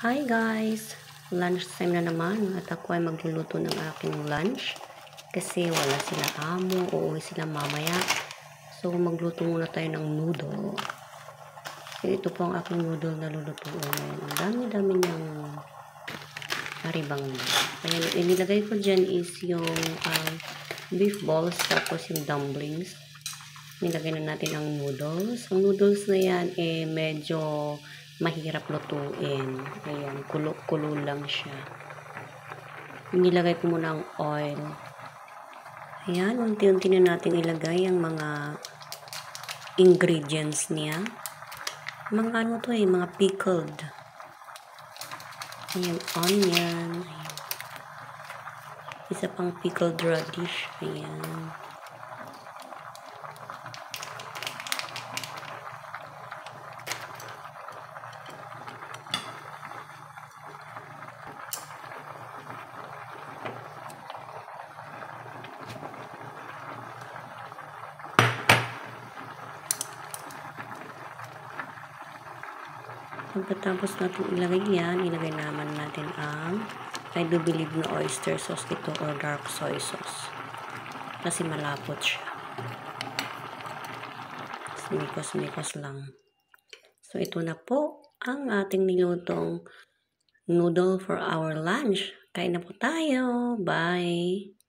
Hi guys! Lunch time na naman at ako ay magluluto ng aking lunch kasi wala sila amo, uuwi sila mamaya. So magluto muna tayo ng noodle. So, ito po ang aking noodle na lulutuin. Ang dami-dami niyang haribang. Kaya inilagay ko dyan is yung beef balls tapos yung dumplings. Nilagay na natin ang noodles. Ang noodles na yan medyo mahirap lutuin. Ayan, kulo-kulo lang siya. Nilagay ko muna ang oil. Ayan, unti-unti na natin ilagay ang mga ingredients niya. Mga ano to mga pickled. Ayan, onion. Ayan. Isa pang pickled radish. Ayan. Pagkatapos natin ilagay yan, ilagay naman natin ang I do believe na oyster sauce ito or dark soy sauce. Kasi malapot siya. Smikos-smikos lang. So, ito na po ang ating nilutong noodle for our lunch. Kain na po tayo. Bye!